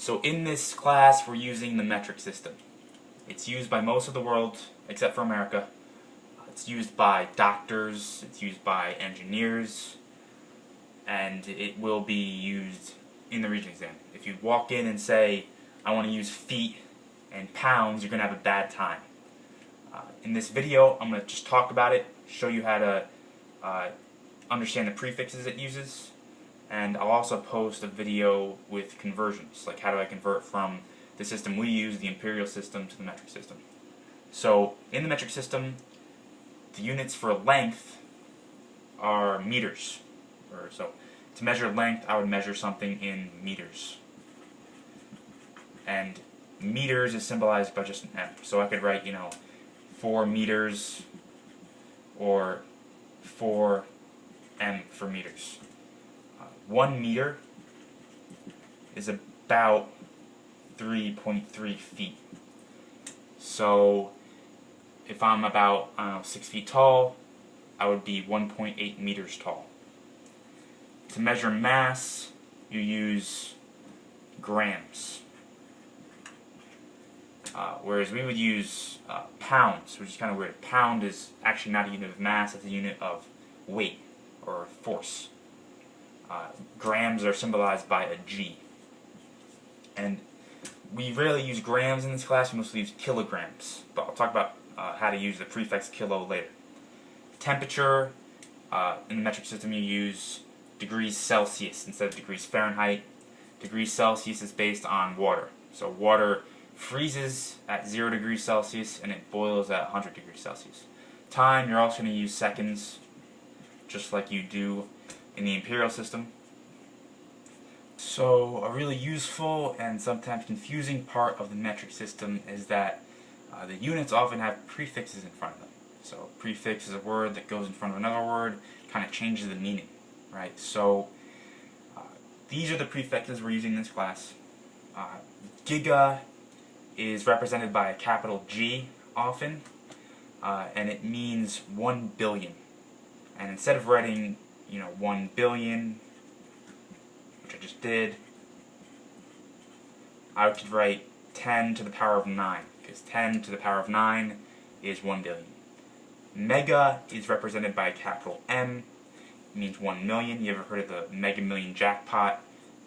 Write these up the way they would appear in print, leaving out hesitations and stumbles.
So in this class we're using the metric system. It's used by most of the world except for America. It's used by doctors, it's used by engineers, and it will be used in the Regents exam. If you walk in and say, I want to use feet and pounds, you're going to have a bad time. In this video, I'm going to just talk about it, show you how to understand the prefixes it uses, and I'll also post a video with conversions, like how do I convert from the system we use, the imperial system, to the metric system. So, in the metric system, the units for length are meters. So, to measure length, I would measure something in meters. And meters is symbolized by just an M. So I could write, 4 meters or 4M for meters. 1 meter is about 3.3 feet. So if I'm about 6 feet tall, I would be 1.8 meters tall. To measure mass, you use grams. Whereas we would use pounds, which is kind of weird. Pound is actually not a unit of mass, it's a unit of weight or force. Grams are symbolized by a G. And we rarely use grams in this class, we mostly use kilograms. But I'll talk about how to use the prefix kilo later. Temperature, in the metric system you use degrees Celsius instead of degrees Fahrenheit. Degrees Celsius is based on water. So water freezes at 0 degrees Celsius and it boils at 100 degrees Celsius. Time, you're also going to use seconds, just like you do in the imperial system. So a really useful and sometimes confusing part of the metric system is that the units often have prefixes in front of them. So prefix is a word that goes in front of another word, kind of changes the meaning, right? So these are the prefixes we're using in this class. Giga is represented by a capital G often, and it means 1 billion. And instead of writing, 1 billion, which I just did, I could write 10 to the power of 9, because 10 to the power of 9 is 1 billion. Mega is represented by a capital M. It means 1 million. You ever heard of the Mega Million jackpot?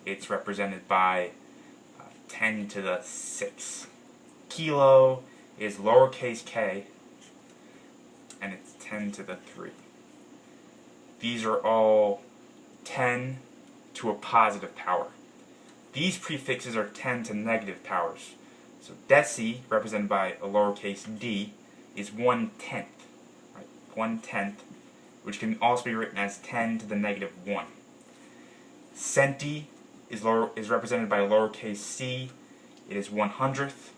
It's represented by 10 to the 6. Kilo is lowercase k, and it's 10 to the 3. These are all 10 to a positive power. These prefixes are 10 to negative powers. So deci, represented by a lowercase d, is 1/10. Right? 1/10, which can also be written as 10 to the negative 1. Centi is represented by a lowercase c. It is 1/100th,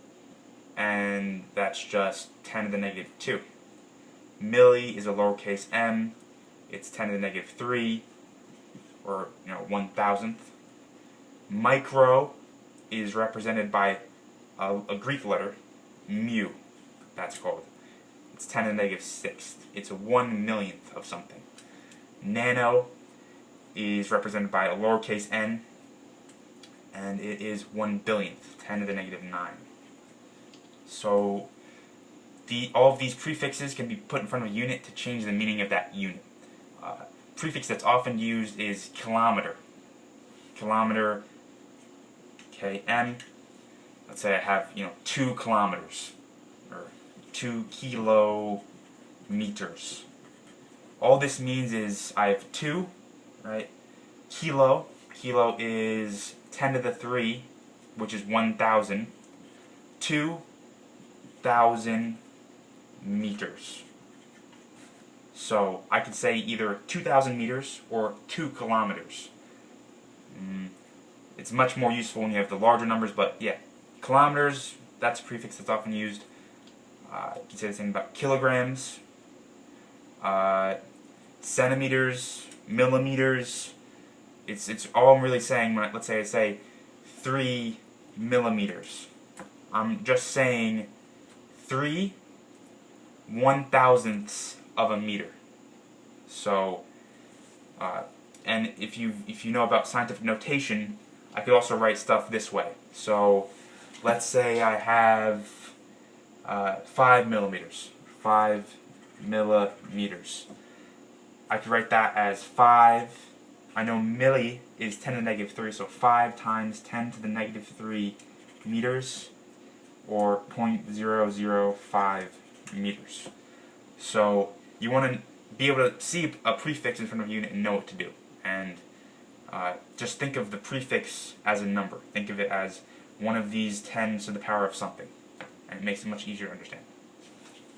and that's just 10 to the negative 2. Milli is a lowercase m. It's 10 to the negative 3, or 1,000th. Micro is represented by a Greek letter, mu, that's called. It's 10 to the negative 6th. It's a 1/1,000,000th of something. Nano is represented by a lowercase n, and it is 1/100000th, 10 to the negative 9. So all of these prefixes can be put in front of a unit to change the meaning of that unit. Prefix that's often used is kilometer. Kilometer, km. Let's say I have 2 kilometers or 2 kilometers. All this means is I have 2, right? Kilo is 10 to the 3, which is 1,000. 2,000 meters. So I could say either 2,000 meters or 2 kilometers. It's much more useful when you have the larger numbers, but yeah, kilometers, that's a prefix that's often used. You can say the same about kilograms, centimeters, millimeters. It's all I'm really saying when let's say I say 3 millimeters. I'm just saying 3 1,000ths of a meter. So, and if you know about scientific notation, I could also write stuff this way. So let's say I have 5 millimeters. 5 millimeters. I could write that as 5. I know milli is 10 to the negative 3, so 5 times 10 to the negative 3 meters, or 0.005 meters. So you want to be able to see a prefix in front of you and know what to do. And just think of the prefix as a number. Think of it as one of these 10s to the power of something. And it makes it much easier to understand.